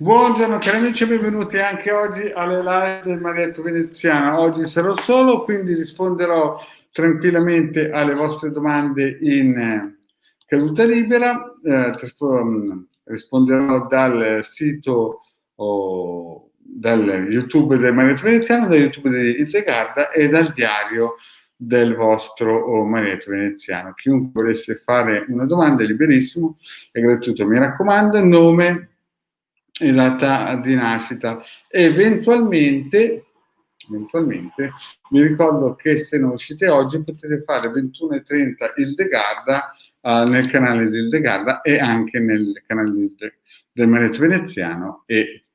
Buongiorno cari amici e benvenuti anche oggi alle live del Marietto Veneziano. Oggi sarò solo, quindi risponderò tranquillamente alle vostre domande in caduta libera. Risponderò dal sito o dal YouTube del Marietto Veneziano, dal YouTube di Hildegarda e dal diario del vostro Marietto Veneziano. Chiunque volesse fare una domanda è liberissimo, è gratuito. Mi raccomando, nome e data di nascita. Eventualmente vi ricordo che se non uscite oggi potete fare 21:30 Hildegarda nel canale di Hildegarda e anche nel canale del Marietto Veneziano e,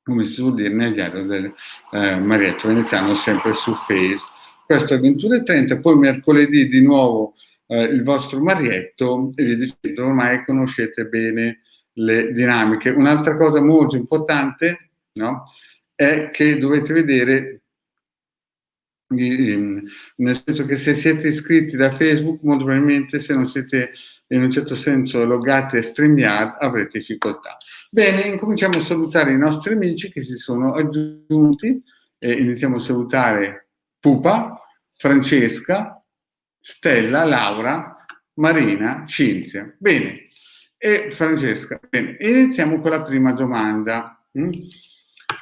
come si suol dire, nel diario del Marietto Veneziano, sempre su Face. Questo è 21:30, poi mercoledì di nuovo il vostro Marietto e vi dicendo, ormai conoscete bene le dinamiche. Un'altra cosa molto importante, no, è che dovete vedere, nel senso che se siete iscritti da Facebook, molto probabilmente se non siete in un certo senso logati a StreamYard avrete difficoltà. Bene, incominciamo a salutare i nostri amici che si sono aggiunti e iniziamo a salutare Pupa, Francesca, Stella, Laura, Marina, Cinzia. Bene, e Francesca. Bene, iniziamo con la prima domanda.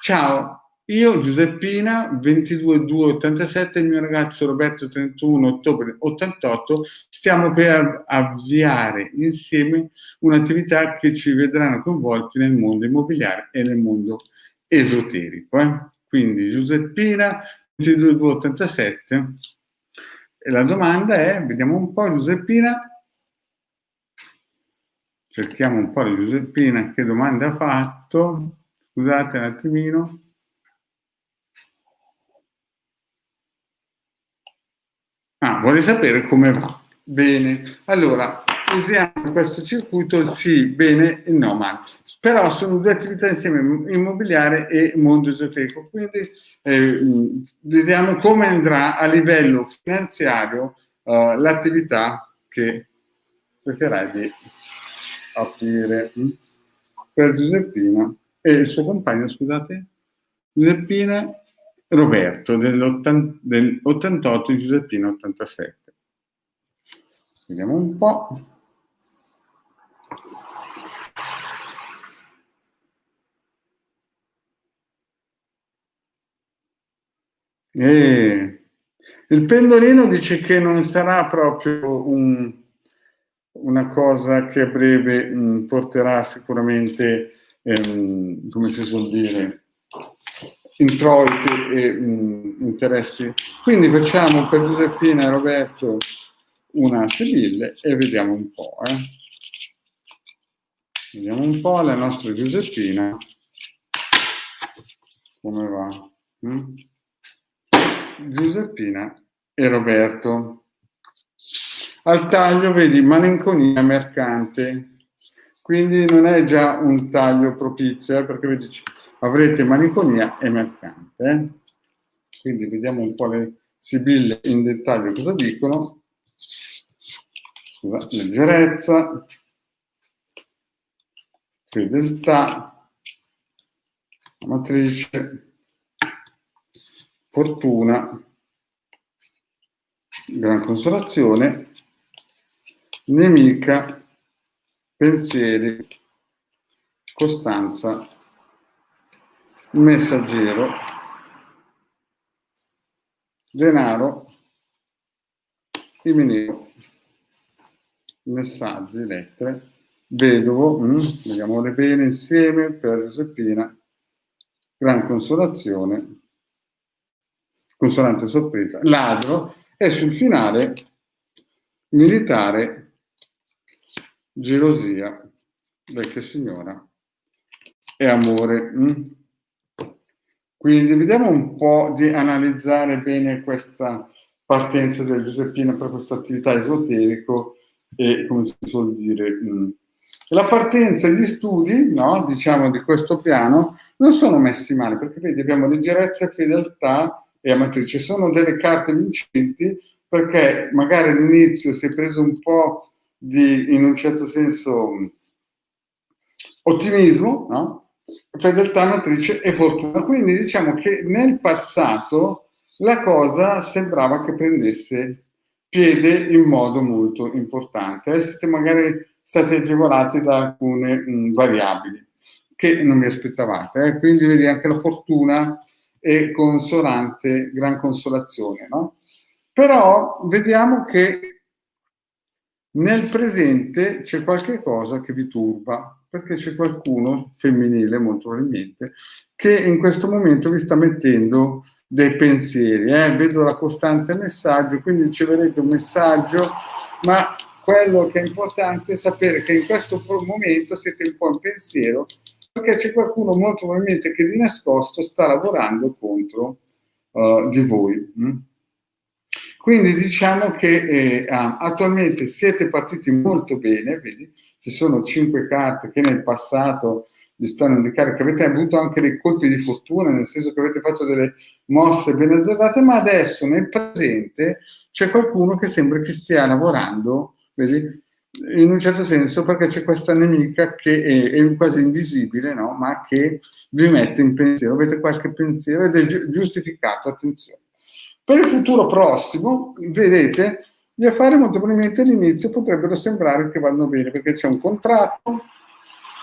Ciao, io Giuseppina, 22/2/87, il mio ragazzo Roberto, 31 ottobre 88, stiamo per avviare insieme un'attività che ci vedranno coinvolti nel mondo immobiliare e nel mondo esoterico. Quindi Giuseppina, 22/2/87, e la domanda è, vediamo un po' Giuseppina, cerchiamo un po' di Giuseppina che domanda ha fatto, scusate un attimino. Vuole sapere come va. Bene, allora usiamo questo circuito il sì, bene e no, ma però sono due attività insieme, immobiliare e mondo esoterico, quindi vediamo come andrà a livello finanziario l'attività che cercherai di aprire per Giuseppina e il suo compagno, scusate, Giuseppina Roberto dell'88 e Giuseppina 87. Vediamo un po'. Il pendolino dice che non sarà proprio una cosa che a breve porterà sicuramente, come si suol dire, introiti e interessi. Quindi facciamo per Giuseppina e Roberto una Sibille e vediamo un po'. Vediamo un po' la nostra Giuseppina come va. Giuseppina e Roberto. Al taglio vedi malinconia mercante, quindi non è già un taglio propizio, perché vedi avrete malinconia e mercante. Quindi vediamo un po' le sibille in dettaglio cosa dicono. Scusa, leggerezza, fedeltà, matrice, fortuna, gran consolazione, nemica, pensieri, costanza, messaggero, denaro, imineo, messaggi, lettere, vedovo, vediamole bene insieme per Giuseppina, gran consolazione, consolante sorpresa, ladro e sul finale militare, gelosia, vecchia signora e amore. Quindi vediamo un po' di analizzare bene questa partenza del Giuseppina per questa attività esoterico e, come si suol dire, la partenza e gli studi, no, diciamo, di questo piano non sono messi male, perché vedi abbiamo leggerezza, fedeltà e amatrice, sono delle carte vincenti, perché magari all'inizio si è preso un po' di, in un certo senso, ottimismo, no? fedeltà matrice e fortuna. Quindi diciamo che nel passato la cosa sembrava che prendesse piede in modo molto importante. Siete magari stati agevolati da alcune variabili che non vi aspettavate. Quindi vedi, anche la fortuna è consolante, gran consolazione, no? Però vediamo che nel presente c'è qualche cosa che vi turba, perché c'è qualcuno, femminile molto probabilmente, che in questo momento vi sta mettendo dei pensieri. Vedo la costanza e messaggio, quindi riceverete un messaggio, ma quello che è importante è sapere che in questo momento siete un po' in pensiero, perché c'è qualcuno molto probabilmente che di nascosto sta lavorando contro di voi. Quindi diciamo che attualmente siete partiti molto bene, vedi? Ci sono 5 carte che nel passato vi stanno a indicare che avete avuto anche dei colpi di fortuna, nel senso che avete fatto delle mosse ben azzardate, ma adesso nel presente c'è qualcuno che sembra che stia lavorando, vedi? In un certo senso, perché c'è questa nemica che è quasi invisibile, no? Ma che vi mette in pensiero, avete qualche pensiero ed è giustificato, attenzione. Per il futuro prossimo, vedete, gli affari molto probabilmente all'inizio potrebbero sembrare che vanno bene, perché c'è un contratto,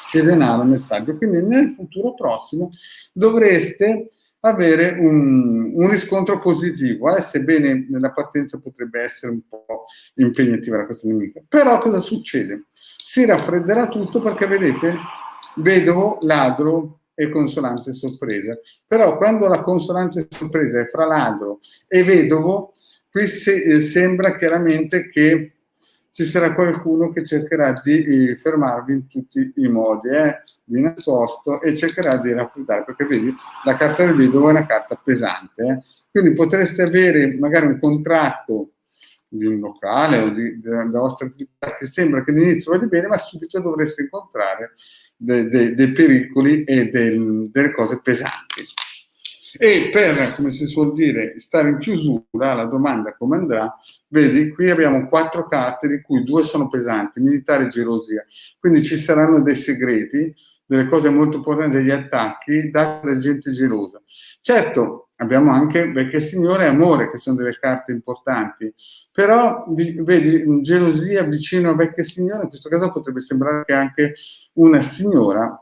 c'è denaro, messaggio. Quindi nel futuro prossimo dovreste avere un riscontro positivo, sebbene nella partenza potrebbe essere un po' impegnativa la questa nemica. Però cosa succede? Si raffredderà tutto perché, vedete, vedovo, ladro e consolante sorpresa. Però quando la consolante sorpresa è fra ladro e vedovo, qui sembra chiaramente che ci sarà qualcuno che cercherà di fermarvi in tutti i modi, di nascosto, e cercherà di raffreddare, perché vedi, la carta del vedovo è una carta pesante, quindi potreste avere magari un contratto di un locale o della vostra attività che sembra che all'inizio vada bene, ma subito dovreste incontrare dei pericoli e delle cose pesanti. E per, come si suol dire, stare in chiusura, la domanda come andrà, vedi, qui abbiamo 4 carte, di cui 2 sono pesanti, militare e gelosia. Quindi ci saranno dei segreti, delle cose molto importanti, degli attacchi dati da gente gelosa. Certo, abbiamo anche vecchia signora e amore, che sono delle carte importanti, però vedi, gelosia vicino a vecchia signora, in questo caso potrebbe sembrare che anche una signora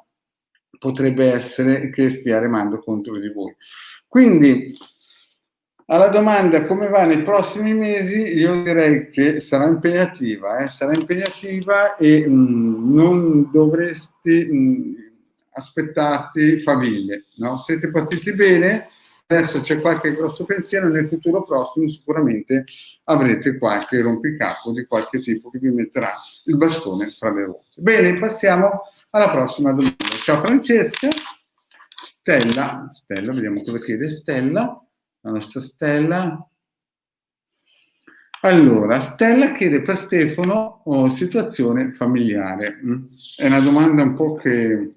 potrebbe essere che stia remando contro di voi. Quindi, alla domanda come va nei prossimi mesi, io direi che sarà impegnativa e non dovresti aspettarti faville, no? Siete partiti bene, adesso c'è qualche grosso pensiero, nel futuro prossimo sicuramente avrete qualche rompicapo di qualche tipo che vi metterà il bastone fra le ruote. Bene, passiamo alla prossima domanda. Ciao Francesca. Stella, vediamo cosa chiede Stella, la nostra Stella. Allora, Stella chiede per Stefano situazione familiare. È una domanda un po' che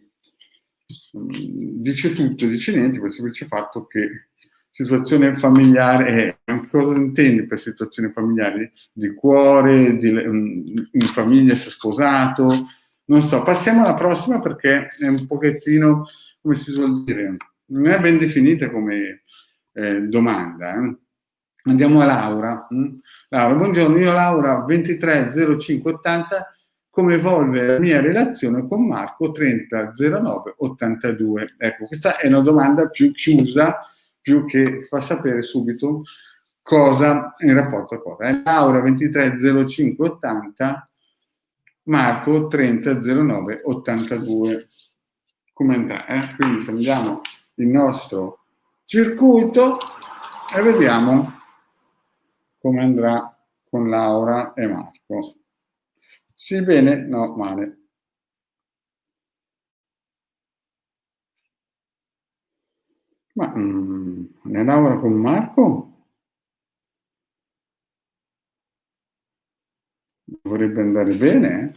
dice tutto, dice niente, per il semplice fatto che situazione familiare è, cosa intendi per situazione familiare? Di cuore, in famiglia, si è sposato, non so. Passiamo alla prossima perché è un pochettino, come si suol dire, non è ben definita come domanda. Andiamo a Laura. Laura, buongiorno, io Laura 230580, come evolve la mia relazione con Marco 300982? Ecco, questa è una domanda più chiusa, più che fa sapere subito cosa in rapporto a cosa. Laura 230580, Marco 300982. Come andrà? Quindi prendiamo il nostro circuito e vediamo come andrà con Laura e Marco. Sì, bene? No, male. Ma è Laura con Marco? Dovrebbe andare bene,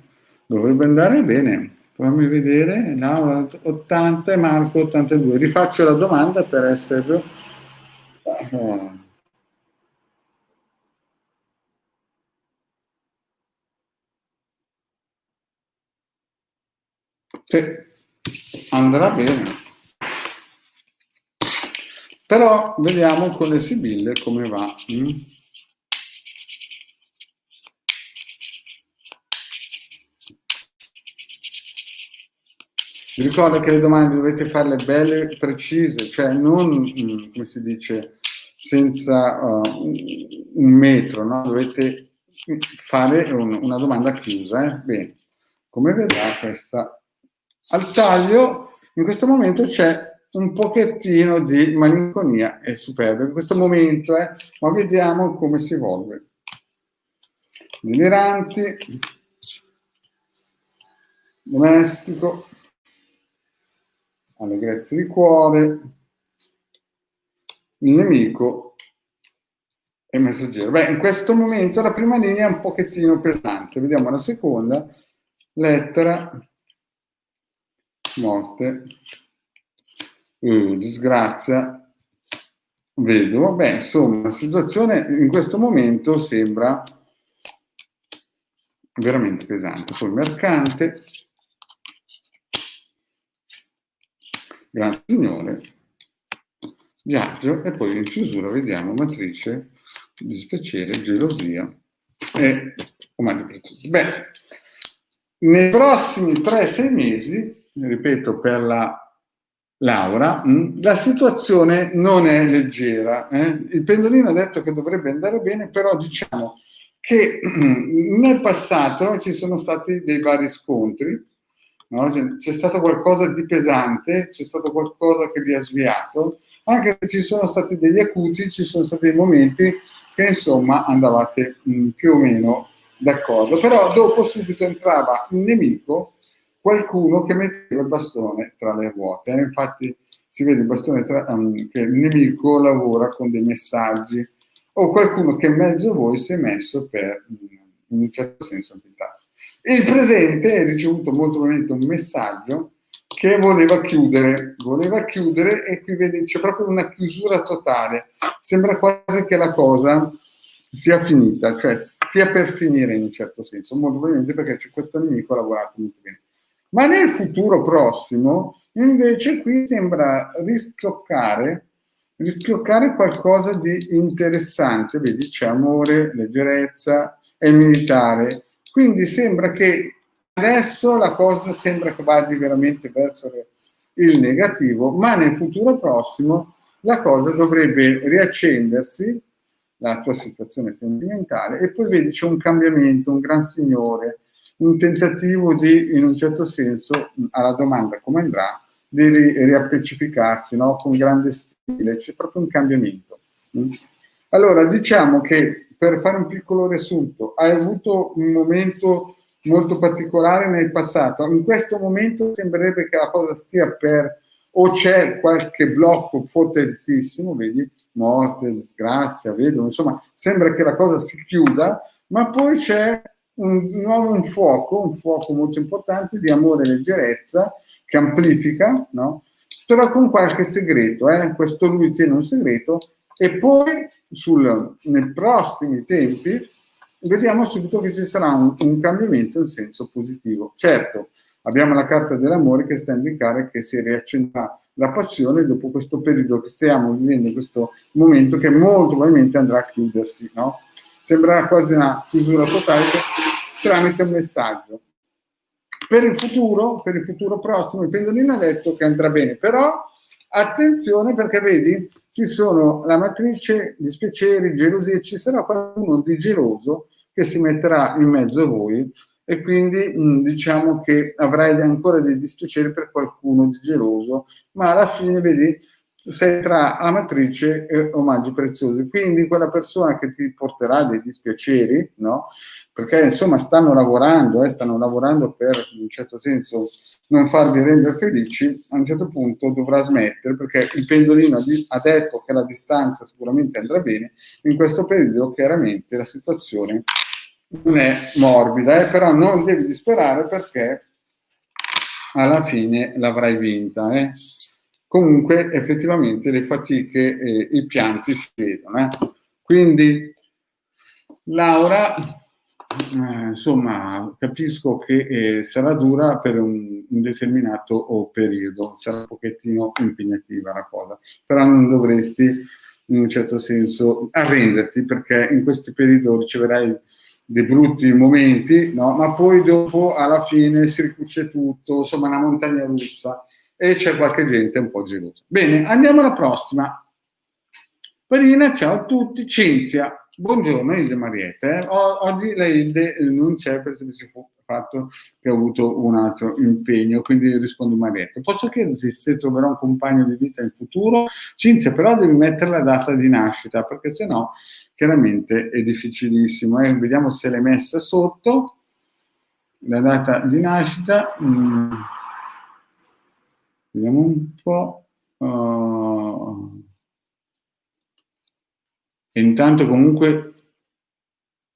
Dovrebbe andare bene. Fammi vedere, Laura 80 e Marco 82. Rifaccio la domanda per essere... Sì. andrà bene. Però vediamo con le Sibille come va. Vi ricordo che le domande dovete farle belle, precise, cioè non, come si dice, senza un metro, no? Dovete fare una domanda chiusa. Bene, come vedrà questa al taglio, in questo momento c'è un pochettino di malinconia e superbia in questo momento, ma vediamo come si evolve. Deliranti, domestico, allegrezza di cuore, il nemico e il messaggero. Beh, in questo momento la prima linea è un pochettino pesante. Vediamo la seconda. Lettera, morte, disgrazia, vedovo. Beh, insomma, la situazione in questo momento sembra veramente pesante. Poi mercante, Gran Signore, viaggio e poi in chiusura vediamo matrice, dispiacere, gelosia e umani preziosi. Beh, nei prossimi 3-6 mesi, ripeto, per la Laura, la situazione non è leggera. Il pendolino ha detto che dovrebbe andare bene, però diciamo che nel passato ci sono stati dei vari scontri, no? C'è stato qualcosa di pesante, c'è stato qualcosa che vi ha sviato, anche se ci sono stati degli acuti, ci sono stati dei momenti che insomma andavate più o meno d'accordo, però dopo subito entrava il nemico, qualcuno che metteva il bastone tra le ruote. Infatti si vede il bastone che il nemico lavora con dei messaggi o qualcuno che in mezzo a voi si è messo per in un certo senso ambientarsi. Il presente ha ricevuto molto probabilmente un messaggio che voleva chiudere e qui vedi c'è proprio una chiusura totale, sembra quasi che la cosa sia finita, cioè stia per finire in un certo senso, molto probabilmente perché c'è questo nemico lavorato molto bene. Ma nel futuro prossimo invece qui sembra rischioccare qualcosa di interessante, vedi c'è amore, leggerezza, è militare, quindi sembra che adesso la cosa sembra che vada veramente verso il negativo, ma nel futuro prossimo la cosa dovrebbe riaccendersi, la tua situazione sentimentale, e poi vedi c'è un cambiamento, un gran signore, un tentativo di, in un certo senso, alla domanda come andrà, di riappecificarsi, no? Con grande stile, c'è proprio un cambiamento. Allora, diciamo che, per fare un piccolo riassunto, hai avuto un momento molto particolare nel passato, in questo momento sembrerebbe che la cosa stia per, o c'è qualche blocco potentissimo, vedi, morte, disgrazia, vedo, insomma, sembra che la cosa si chiuda, ma poi c'è un fuoco molto importante di amore e leggerezza che amplifica, no? Però con qualche segreto, questo lui tiene un segreto e poi nei prossimi tempi vediamo subito che ci sarà un cambiamento in senso positivo. Certo, abbiamo la carta dell'amore che sta a indicare che si riaccenderà la passione dopo questo periodo che stiamo vivendo, in questo momento che molto probabilmente andrà a chiudersi, no? Sembra quasi una chiusura totale tramite un messaggio. Per il futuro prossimo, il pendolino ha detto che andrà bene, però attenzione perché vedi, ci sono la matrice, dispiaceri, gelosie, ci sarà qualcuno di geloso che si metterà in mezzo a voi e quindi diciamo che avrai ancora dei dispiaceri per qualcuno di geloso, ma alla fine vedi sei tra amatrice e omaggi preziosi, quindi quella persona che ti porterà dei dispiaceri, no? Perché insomma stanno lavorando per in un certo senso non farvi rendere felici, a un certo punto dovrà smettere perché il pendolino ha detto che la distanza sicuramente andrà bene, in questo periodo chiaramente la situazione non è morbida, però non devi disperare perché alla fine l'avrai vinta. Comunque effettivamente le fatiche e i pianti si vedono. Quindi Laura, insomma, capisco che sarà dura per un un determinato periodo. Sarà un pochettino impegnativa la cosa, però non dovresti in un certo senso arrenderti, perché in questi periodi riceverai dei brutti momenti, no? Ma poi dopo alla fine si ricuce tutto, insomma una montagna russa, e c'è qualche gente un po' gelosa. Bene, andiamo alla prossima. Marina, ciao a tutti. Cinzia, buongiorno Ilde Mariette. Oggi la Ilde non c'è per il semplice fatto che ha avuto un altro impegno, quindi rispondo Mariette. Posso chiederti se troverò un compagno di vita in futuro? Cinzia, però devi mettere la data di nascita, perché sennò chiaramente è difficilissimo. Vediamo se l'hai messa sotto. La data di nascita. Vediamo un po'. Intanto comunque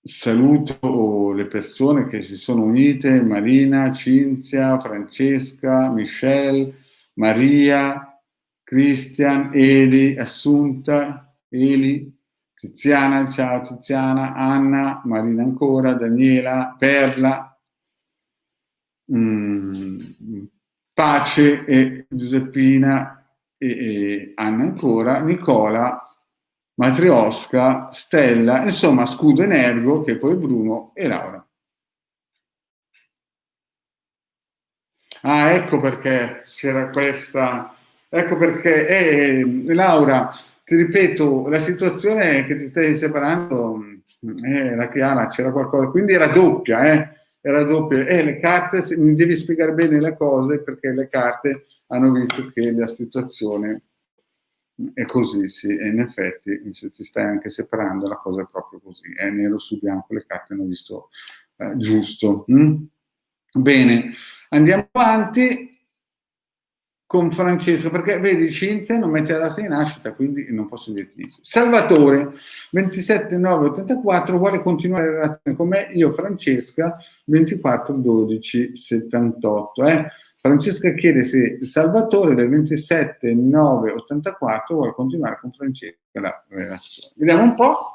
saluto le persone che si sono unite: Marina, Cinzia, Francesca, Michelle, Maria, Cristian, Eli, Assunta, Eli, Tiziana, ciao Tiziana, Anna, Marina ancora, Daniela, Perla, Pace e Giuseppina e Anna ancora, Nicola, Matriosca, Stella, insomma Scudo Energo, che poi Bruno e Laura. Ah, ecco perché c'era questa, ecco perché, Laura, ti ripeto, la situazione che ti stai separando era chiara, c'era qualcosa, quindi era doppia, era doppia. Le carte, mi devi spiegare bene le cose, perché le carte hanno visto che la situazione è così, sì, e in effetti se ti stai anche separando la cosa è proprio così, è nero su bianco, le carte hanno visto giusto. Bene, andiamo avanti con Francesco, perché vedi, Cinzia non mette la data di nascita, quindi non posso dirti niente. Salvatore, 27/9/84, vuole continuare la relazione con me, io Francesca, 24/12/78. Francesca chiede se Salvatore del 27/9/84 vuole continuare con Francesca la relazione. Vediamo un po'.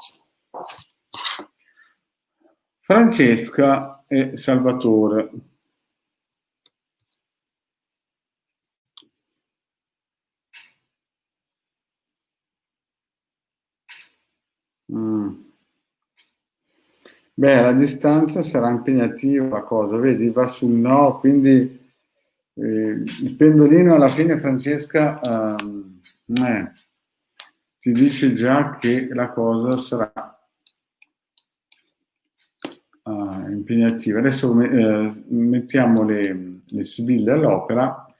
Francesca e Salvatore. Beh, la distanza sarà impegnativa la cosa, vedi, va sul no, quindi il pendolino alla fine, Francesca, ti dice già che la cosa sarà impegnativa. Adesso mettiamo le sibille all'opera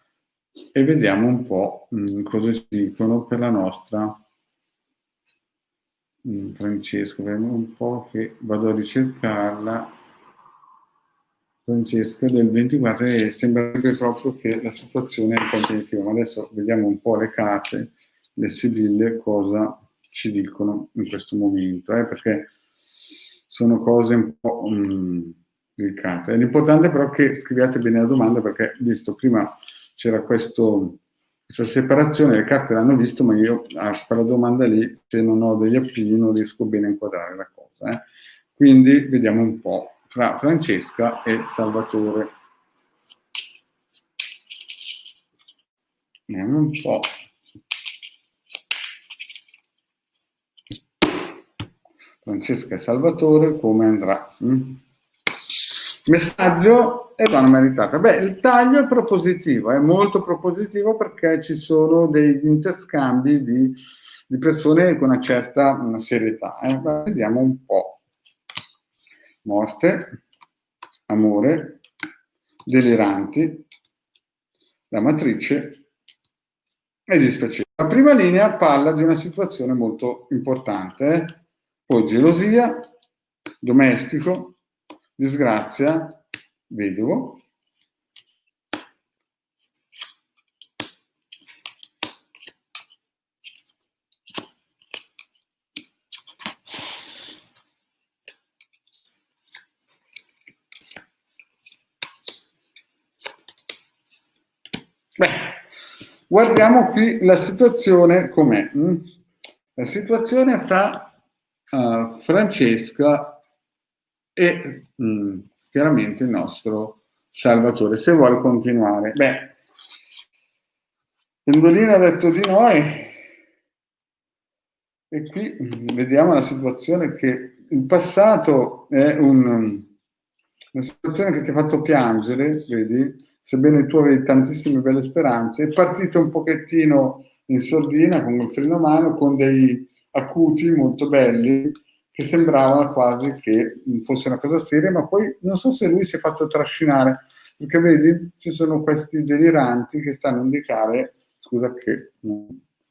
e vediamo un po' cosa ci dicono per la nostra Francesca. Vediamo un po' che vado a ricercarla. Francesca del 24, e sembra proprio che la situazione è un po' impegnativa, ma adesso vediamo un po' le carte, le sibille, cosa ci dicono in questo momento, perché sono cose un po' delicate. L'importante però è che scriviate bene la domanda, perché visto prima c'era questa separazione, le carte l'hanno visto, ma io a quella domanda lì, se non ho degli appigli, non riesco bene a inquadrare la cosa. Quindi vediamo un po' fra Francesca e Salvatore. Vediamo un po'. Francesca e Salvatore, come andrà? Messaggio e donna meritata. Beh, il taglio è propositivo, è molto propositivo, perché ci sono degli interscambi di persone con una certa serietà. Vediamo un po'. Morte, amore, deliranti, la matrice e dispiacere. La prima linea parla di una situazione molto importante, poi gelosia, domestico, disgrazia, vedovo. Beh, guardiamo qui la situazione com'è. La situazione fra Francesca e chiaramente il nostro Salvatore, se vuole continuare. Beh, Pendolino ha detto di no e qui vediamo la situazione che il passato è una situazione che ti ha fatto piangere, vedi? Sebbene tu avevi tantissime belle speranze, è partito un pochettino in sordina con il freno a mano, con dei acuti molto belli che sembrava quasi che fosse una cosa seria, ma poi non so se lui si è fatto trascinare, perché vedi, ci sono questi deliranti che stanno a indicare, scusa che...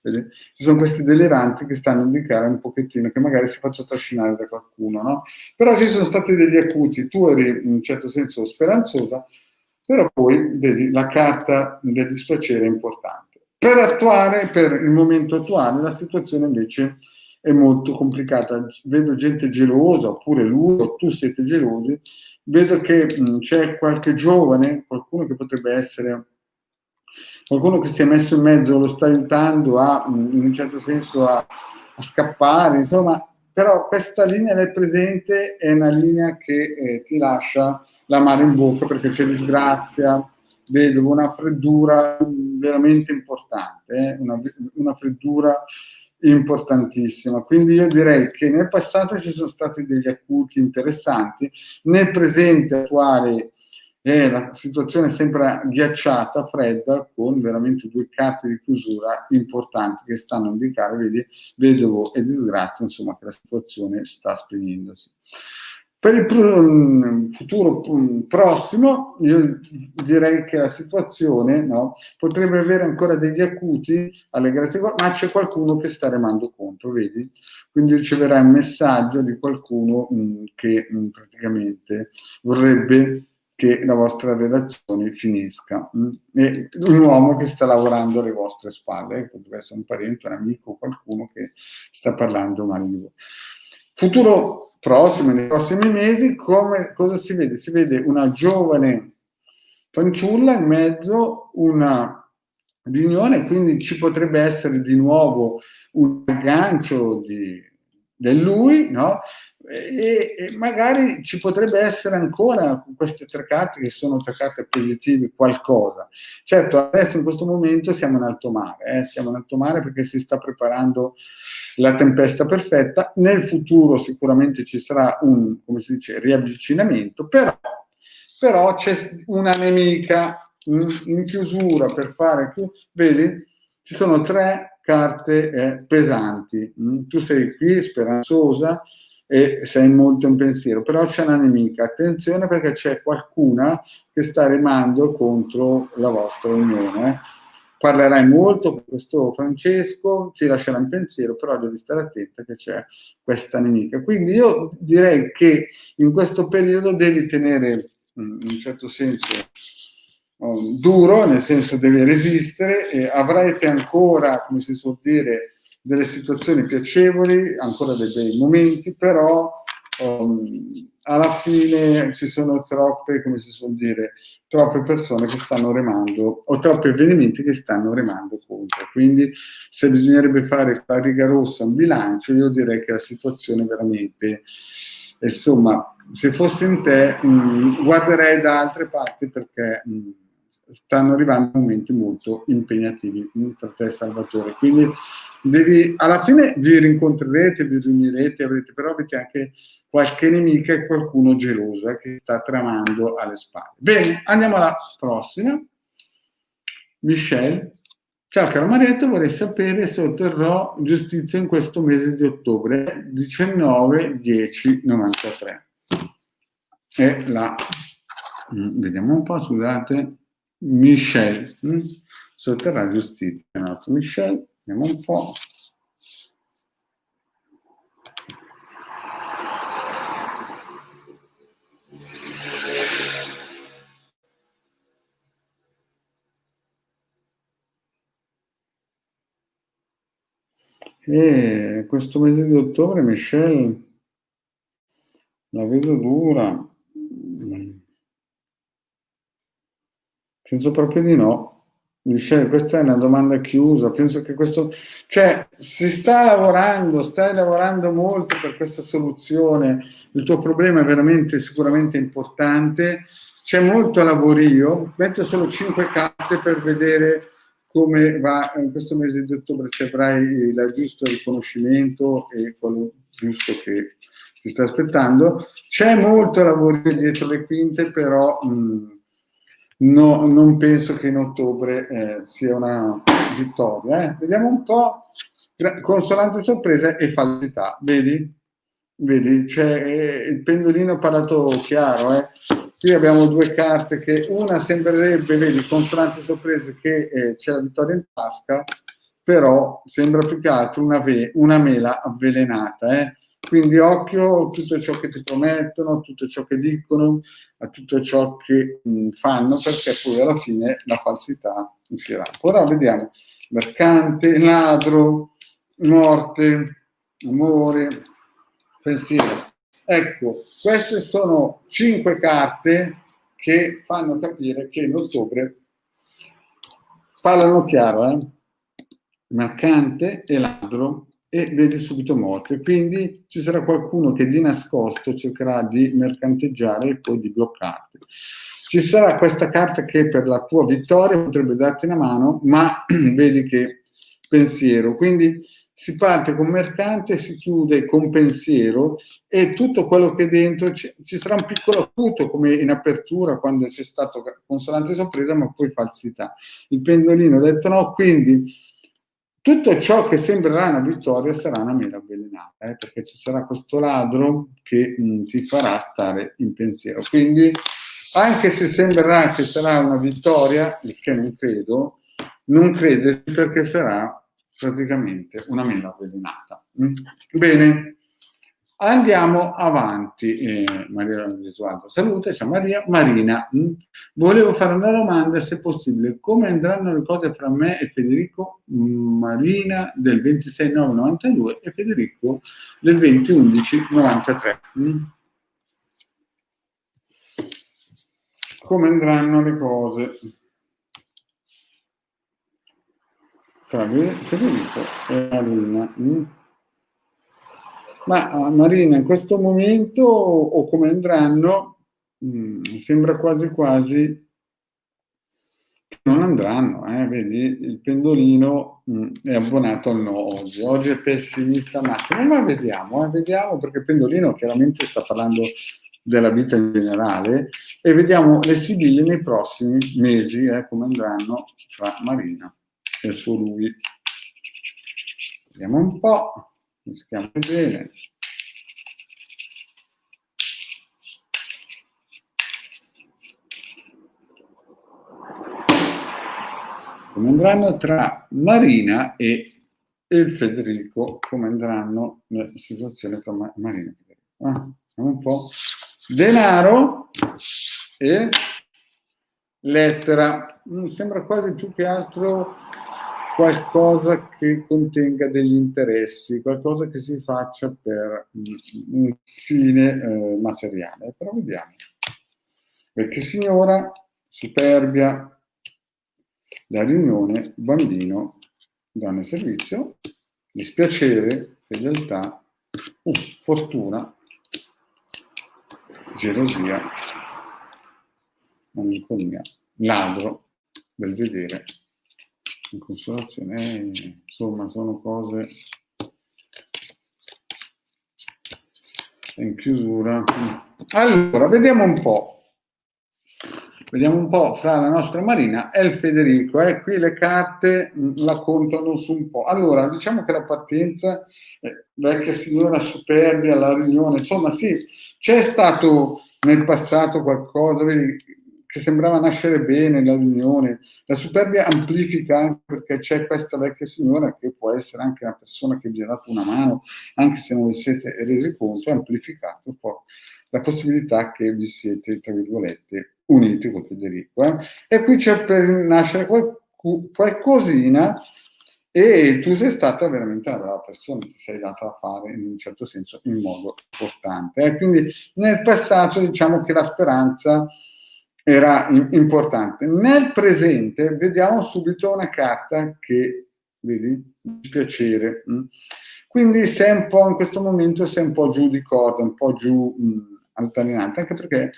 Vedi? Ci sono questi deliranti che stanno a indicare un pochettino che magari si è fatto trascinare da qualcuno, no? Però ci sono stati degli acuti, tu eri in un certo senso speranzosa, però poi vedi la carta del dispiacere è importante. Per attuare, per il momento attuale, la situazione invece è molto complicata. Vedo gente gelosa, oppure lui o tu siete gelosi, vedo che c'è qualche giovane, qualcuno che potrebbe essere qualcuno che si è messo in mezzo, lo sta aiutando a, in un certo senso, a scappare, insomma, però questa linea del presente è una linea che ti lascia l'amaro in bocca perché c'è disgrazia, vedo una freddura veramente importante, una freddura importantissima. Quindi io direi che nel passato ci sono stati degli acuti interessanti, nel presente attuale la situazione sembra ghiacciata, fredda, con veramente due carte di chiusura importanti che stanno a indicare, vedi, vedovo e disgrazia, insomma, che la situazione sta spegnendosi. Per il futuro prossimo, io direi che la situazione, no, potrebbe avere ancora degli acuti alle grazie, ma c'è qualcuno che sta remando contro, vedi? Quindi riceverai un messaggio di qualcuno che praticamente vorrebbe che la vostra relazione finisca. E un uomo che sta lavorando alle vostre spalle, potrebbe essere un parente, un amico, qualcuno che sta parlando male di voi. Futuro prossimo, nei prossimi mesi, cosa si vede? Si vede una giovane fanciulla in mezzo, una riunione, quindi ci potrebbe essere di nuovo un aggancio del lui, no? E magari ci potrebbe essere ancora con queste tre carte che sono tre carte positive qualcosa. Certo, adesso in questo momento siamo in alto mare, siamo in alto mare perché si sta preparando la tempesta perfetta. Nel futuro sicuramente ci sarà un, come si dice, riavvicinamento, però c'è una nemica in chiusura per fare, vedi? Ci sono tre carte pesanti. Tu sei qui speranzosa e sei molto in pensiero, però c'è una nemica. Attenzione perché c'è qualcuna che sta remando contro la vostra unione. Parlerai molto con questo Francesco, ti lascerà in pensiero, però devi stare attenta che c'è questa nemica. Quindi io direi che in questo periodo devi tenere, in un certo senso, duro, nel senso devi resistere, e avrete ancora, come si suol dire, delle situazioni piacevoli, ancora dei bei momenti, però alla fine ci sono troppe, come si suol dire, troppe persone che stanno remando, o troppi avvenimenti che stanno remando contro. Quindi se bisognerebbe fare la riga rossa, un bilancio, io direi che la situazione veramente, insomma, se fossi in te, guarderei da altre parti perché stanno arrivando momenti molto impegnativi per te, Salvatore. Quindi alla fine vi rincontrerete, vi riunirete, però avete anche qualche nemica e qualcuno geloso che sta tramando alle spalle. Bene, andiamo alla prossima. Michelle. Ciao caro Marietta, vorrei sapere se otterrò giustizia in questo mese di ottobre, 19-10-93. E la, vediamo un po', scusate, Michelle, se otterrà giustizia, il nostro Michelle, vediamo un po'. E questo mese di ottobre, Michelle, la vedo dura. Penso proprio di no. Michelle, questa è una domanda chiusa. Penso che questo, cioè, si sta lavorando, stai lavorando molto per questa soluzione. Il tuo problema è veramente, sicuramente importante. c'è molto lavorio, metto solo 5 carte per vedere come va in questo mese di ottobre, se avrai il giusto riconoscimento e quello giusto che ti sta aspettando. C'è molto lavoro dietro le quinte, però no, non penso che in ottobre sia una vittoria. Vediamo un po'. Consolante sorpresa e falsità, vedi? Vedi, c'è il pendolino parlato chiaro, Qui abbiamo due carte che una sembrerebbe, vedi, consonanti sorprese che c'è la vittoria in tasca, però sembra più che altro una mela avvelenata, Quindi occhio a tutto ciò che ti promettono, a tutto ciò che dicono, a tutto ciò che fanno, perché poi alla fine la falsità uscirà. Ora vediamo mercante, ladro, morte, amore, pensiero. Ecco, queste sono 5 carte che fanno capire che in ottobre parlano chiaro, mercante e ladro, e vedi subito morte. Quindi ci sarà qualcuno che di nascosto cercherà di mercanteggiare e poi di bloccarti. Ci sarà questa carta che per la tua vittoria potrebbe darti una mano, ma vedi che pensiero. Quindi si parte con mercante, si chiude con pensiero, e tutto quello che dentro ci sarà un piccolo acuto come in apertura quando c'è stato consonante sorpresa, ma poi falsità. Il pendolino ha detto no, quindi tutto ciò che sembrerà una vittoria sarà una mela avvelenata, perché ci sarà questo ladro che ti farà stare in pensiero. Quindi anche se sembrerà che sarà una vittoria, il che non credo, non crederci, perché sarà praticamente una mela avvelenata. Bene, andiamo avanti. Maria Gesualdo saluta, ciao Maria. Marina, volevo fare una domanda, se possibile: come andranno le cose fra me e Federico? Marina del 26/9/92 e Federico del 20/11/93. Come andranno le cose tra Federico e Marina? Ma Marina, in questo momento, o come andranno, sembra quasi quasi che non andranno, vedi, il pendolino è abbonato al no oggi. Oggi è pessimista massimo, ma vediamo, perché il pendolino chiaramente sta parlando della vita in generale, e vediamo le sibille nei prossimi mesi, come andranno tra Marina e il suo lui. Vediamo un po', mischiamo bene. Come andranno tra Marina e il Federico, come andranno le situazioni tra Marina e Federico. Un po'. Denaro e lettera. Sembra quasi più che altro qualcosa che contenga degli interessi, qualcosa che si faccia per un fine materiale. Però vediamo. Perché signora, superbia, la riunione, bambino, donna e servizio, dispiacere, fedeltà, fortuna, gelosia, malinconia, ladro, bel vedere, inconsolazione, insomma sono cose in chiusura. Allora, vediamo un po'. Vediamo un po' fra la nostra Marina e il Federico. Qui le carte la contano su un po'. Allora, diciamo che la partenza, vecchia signora superbia, la riunione, insomma sì, c'è stato nel passato qualcosa, vedi, che sembrava nascere bene la riunione. La superbia amplifica anche perché c'è questa vecchia signora che può essere anche una persona che vi ha dato una mano, anche se non vi siete resi conto, ha amplificato un po' la possibilità che vi siete, tra virgolette, uniti con Federico. E qui c'è per nascere qualcosina, e tu sei stata veramente una brava persona, ti sei data a fare in un certo senso in modo importante. Quindi nel passato diciamo che la speranza era importante. Nel presente vediamo subito una carta che, vedi, dispiacere. Quindi sei un po', in questo momento sei un po' giù di corda, un po' giù altalenante, anche perché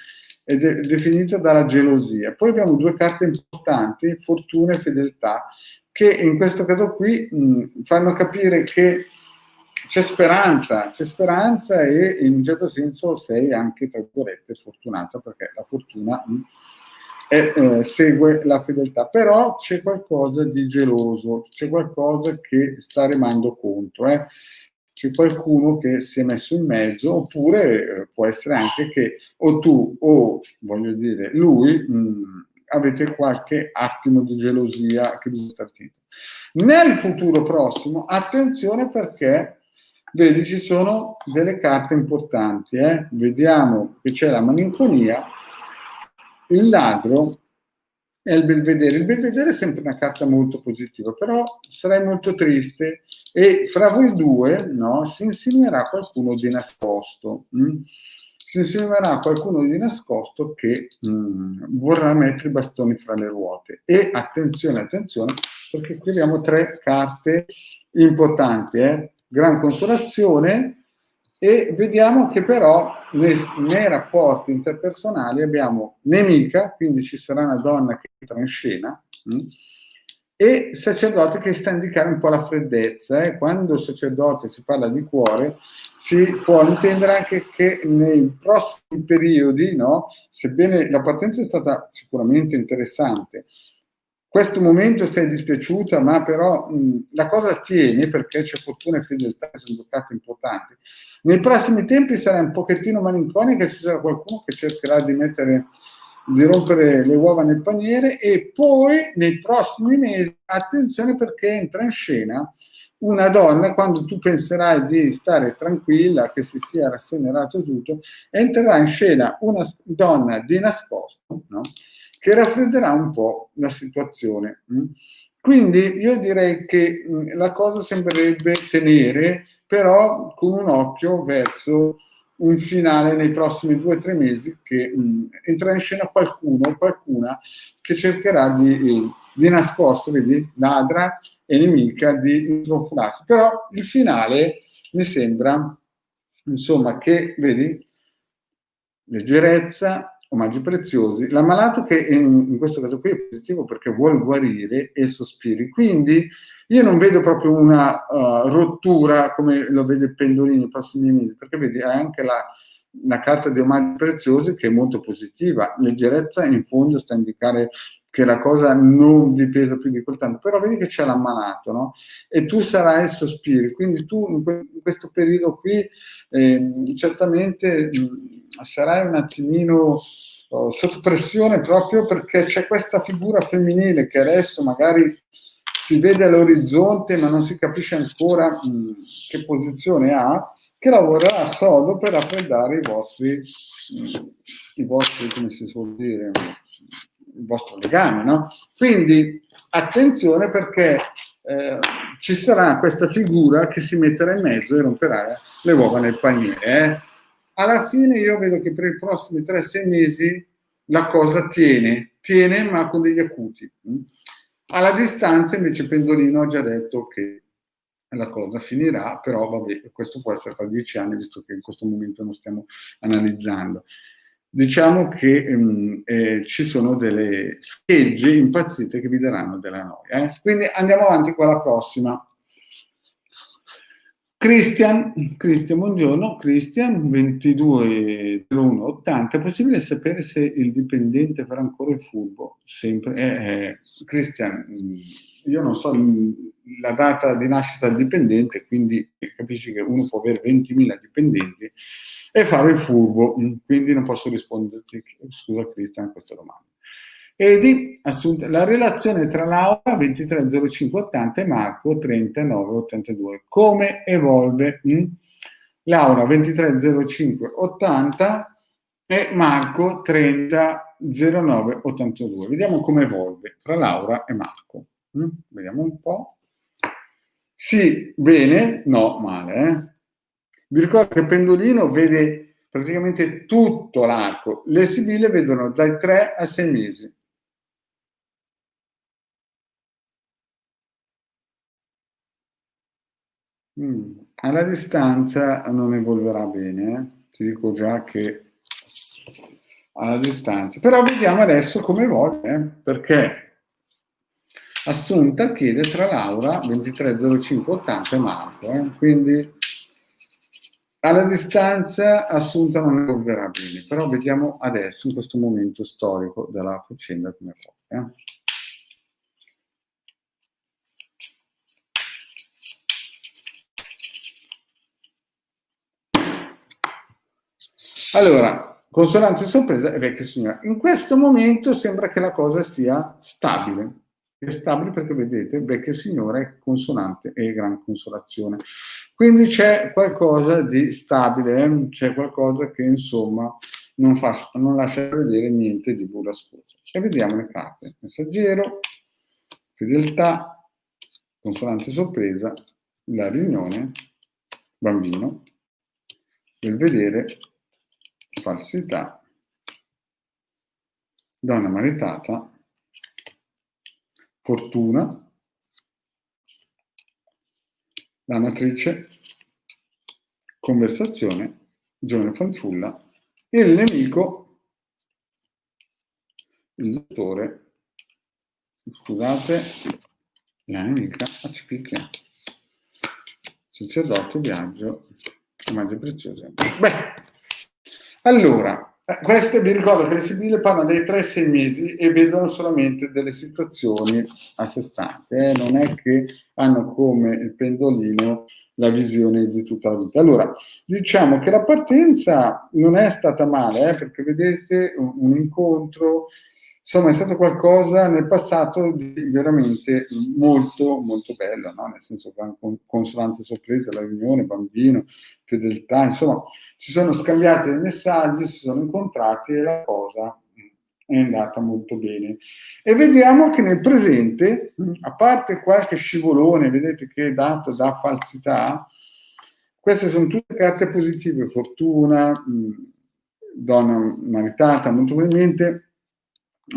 ed è definita dalla gelosia. Poi abbiamo due carte importanti, fortuna e fedeltà, che in questo caso qui fanno capire che c'è speranza e in un certo senso sei anche, tra virgolette, fortunata, perché la fortuna segue la fedeltà, però c'è qualcosa di geloso, c'è qualcosa che sta remando contro, c'è qualcuno che si è messo in mezzo, oppure può essere anche che o tu o, voglio dire, lui avete qualche attimo di gelosia che bisogna stare attenti. Nel futuro prossimo, attenzione, perché vedi, ci sono delle carte importanti. Vediamo che c'è la malinconia, il ladro e il belvedere. Il belvedere è sempre una carta molto positiva, però sarai molto triste e fra voi due, no, si insinuerà qualcuno di nascosto. Si insinuerà qualcuno di nascosto che vorrà mettere i bastoni fra le ruote. E attenzione, perché qui abbiamo tre carte importanti, gran consolazione, e vediamo che però nei rapporti interpersonali abbiamo nemica, quindi ci sarà una donna che entra in scena, e sacerdote che sta a indicare un po' la freddezza. Quando sacerdote si parla di cuore, si può intendere anche che nei prossimi periodi, no, sebbene la partenza è stata sicuramente interessante, questo momento sei dispiaciuta, ma però la cosa tiene, perché c'è fortuna e fedeltà, sono due carte importanti. Nei prossimi tempi sarà un pochettino malinconica, ci sarà qualcuno che cercherà di rompere le uova nel paniere, e poi nei prossimi mesi, attenzione, perché entra in scena una donna. Quando tu penserai di stare tranquilla, che si sia rassegnerato tutto, entrerà in scena una donna di nascosto, no? Che raffredderà un po' la situazione. Quindi io direi che la cosa sembrerebbe tenere, però con un occhio verso un finale nei prossimi 2 o 3 mesi, che entrerà in scena qualcuno, qualcuna che cercherà di nascosto, vedi, ladra e nemica, di intrufolarsi. Però il finale mi sembra, insomma, che, vedi, leggerezza, omaggi preziosi, l'ammalato, che in questo caso qui è positivo perché vuol guarire, e sospiri. Quindi io non vedo proprio una rottura come lo vede il Pendolino nei prossimi mesi, perché vedi, hai anche la carta di omaggi preziosi che è molto positiva. Leggerezza in fondo sta a indicare che la cosa non vi pesa più di quel tanto, però vedi che c'è l'ammalato, no? E tu sarai sospiri, quindi tu in questo periodo qui certamente sarai un attimino sotto pressione, proprio perché c'è questa figura femminile che adesso magari si vede all'orizzonte ma non si capisce ancora che posizione ha, che lavorerà a sodo per raffreddare i vostri, come si suol dire, il vostro legame, no? Quindi attenzione, perché ci sarà questa figura che si metterà in mezzo e romperà le uova nel paniere. Alla fine io vedo che per i prossimi 3-6 mesi la cosa tiene, ma con degli acuti. Alla distanza invece Pendolino ha già detto che la cosa finirà, però vabbè, questo può essere tra 10 anni, visto che in questo momento non stiamo analizzando. Diciamo che ci sono delle schegge impazzite che vi daranno della noia. Quindi andiamo avanti con la prossima. Cristian, buongiorno. Cristian, 220180. È possibile sapere se il dipendente farà ancora il furbo? Sempre. Cristian, io non so la data di nascita del dipendente, quindi capisci che uno può avere 20.000 dipendenti e fare il furbo, quindi non posso risponderti, scusa Cristian, a questa domanda. Edi, la relazione tra Laura 230580 e Marco 3982. Come evolve? Laura 230580 e Marco 300982. Vediamo come evolve tra Laura e Marco. Vediamo un po'. Sì, bene, no, male. Vi ricordo che Pendolino vede praticamente tutto l'arco, le sibille vedono dai 3 a 6 mesi. Alla distanza non evolverà bene, ti dico già che alla distanza. Però vediamo adesso come vuole, perché Assunta chiede tra Laura 230580 e Marco, quindi alla distanza Assunta non evolverà bene, però vediamo adesso in questo momento storico della faccenda come vuole. Allora, consonante sorpresa e vecchia signora. In questo momento sembra che la cosa sia stabile. È stabile perché vedete, vecchia signora è consonante e gran consolazione. Quindi c'è qualcosa di stabile, c'è qualcosa che insomma non lascia vedere niente di burrascoso. E vediamo le carte. Messaggero, fedeltà, consonante sorpresa, la riunione, bambino, il vedere, falsità, donna maritata, fortuna, la matrice, conversazione, giovane fanciulla, il nemico, il dottore, scusate, la nemica a spicchia, sacerdote, viaggio, omaggio prezioso. Beh, allora, questo vi ricordo che le sibille parlano dei 3-6 mesi e vedono solamente delle situazioni a sé stanti, non è che hanno come il pendolino la visione di tutta la vita. Allora, diciamo che la partenza non è stata male, perché vedete un incontro, insomma è stato qualcosa nel passato di veramente molto molto bello, no? Nel senso che consonante sorpresa, la riunione, bambino, fedeltà, insomma si sono scambiati dei messaggi, si sono incontrati e la cosa è andata molto bene. E vediamo che nel presente, a parte qualche scivolone, vedete che è dato da falsità, queste sono tutte carte positive, fortuna, donna maritata, molto probabilmente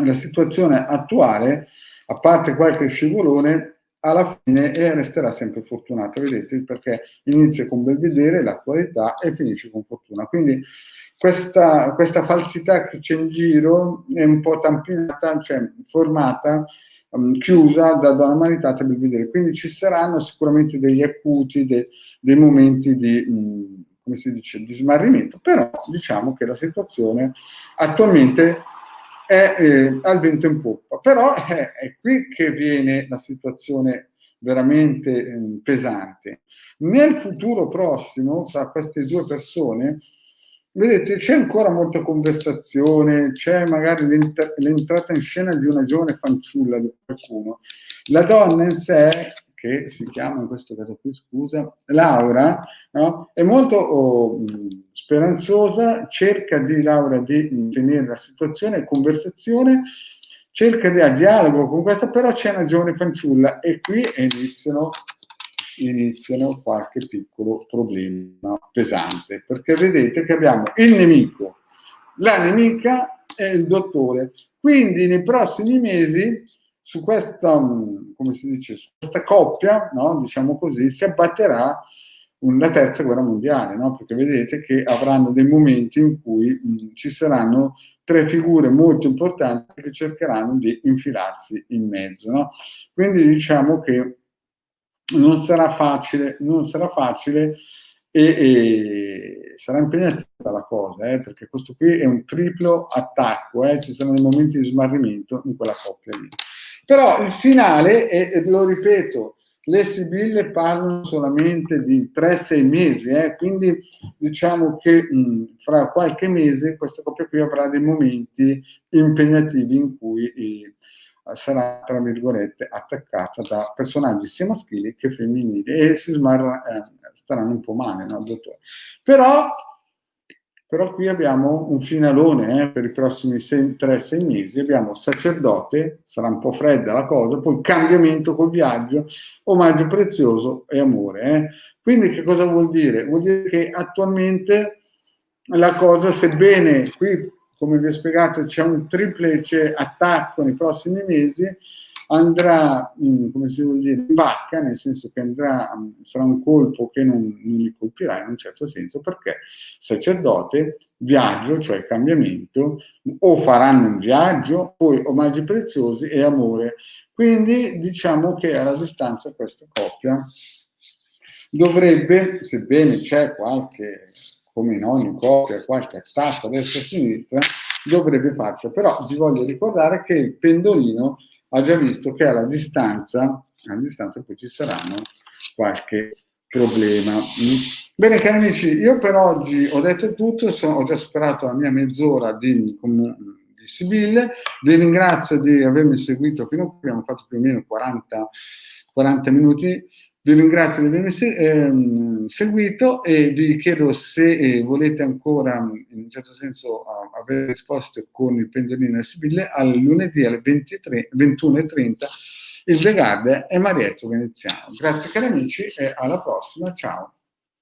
la situazione attuale, a parte qualche scivolone, alla fine resterà sempre fortunata, vedete, perché inizia con Belvedere, l'attualità, e finisce con fortuna. Quindi questa falsità che c'è in giro è un po' tampinata, cioè formata, chiusa da donna maritata e Belvedere. Quindi ci saranno sicuramente degli acuti, dei momenti di, come si dice, di smarrimento, però diciamo che la situazione attualmente è al vento in poppa, però è qui che viene la situazione veramente pesante. Nel futuro prossimo, tra queste due persone, vedete, c'è ancora molta conversazione, c'è magari l'entrata in scena di una giovane fanciulla di qualcuno. La donna in sé, che si chiama in questo caso qui, scusa, Laura, no? È molto speranzosa, cerca di Laura di tenere la situazione, conversazione, cerca di dialogo con questa, però c'è una giovane fanciulla e qui iniziano qualche piccolo problema pesante, perché vedete che abbiamo il nemico, la nemica e il dottore. Quindi nei prossimi mesi su questa, come si dice, su questa coppia, no, diciamo così, si abbatterà la terza guerra mondiale, no? Perché vedete che avranno dei momenti in cui ci saranno tre figure molto importanti che cercheranno di infilarsi in mezzo, no? Quindi diciamo che non sarà facile e sarà impegnativa la cosa, perché questo qui è un triplo attacco, ci sono dei momenti di smarrimento in quella coppia lì. Però il finale, e lo ripeto, le sibille parlano solamente di 3-6 mesi, quindi diciamo che fra qualche mese questa coppia qui avrà dei momenti impegnativi in cui sarà, tra virgolette, attaccata da personaggi sia maschili che femminili e staranno un po' male, no, dottore? Però qui abbiamo un finalone per i prossimi 3-6 mesi, abbiamo sacerdote, sarà un po' fredda la cosa, poi cambiamento col viaggio, omaggio prezioso e amore. Quindi che cosa vuol dire? Vuol dire che attualmente la cosa, sebbene qui, come vi ho spiegato, c'è un triplice attacco nei prossimi mesi, andrà, come si vuol dire, in vacca, nel senso che sarà un colpo che non li colpirà in un certo senso, perché sacerdote viaggio, cioè cambiamento, o faranno un viaggio, poi omaggi preziosi e amore. Quindi diciamo che alla distanza questa coppia dovrebbe, sebbene c'è qualche, come in ogni coppia, qualche attacco a destra e a sinistra, dovrebbe farci. Però vi voglio ricordare che il pendolino ha già visto che alla distanza poi ci saranno qualche problema. Bene cari amici, io per oggi ho detto tutto, ho già superato la mia mezz'ora di Sibille, vi ringrazio di avermi seguito fino a qui, abbiamo fatto più o meno 40 minuti, vi ringrazio di avermi seguito e vi chiedo se volete ancora, in un certo senso, avere risposte con il pendolino e Sibille, al lunedì alle 21:30 il The Garden e Marietto Veneziano. Grazie cari amici e alla prossima, ciao!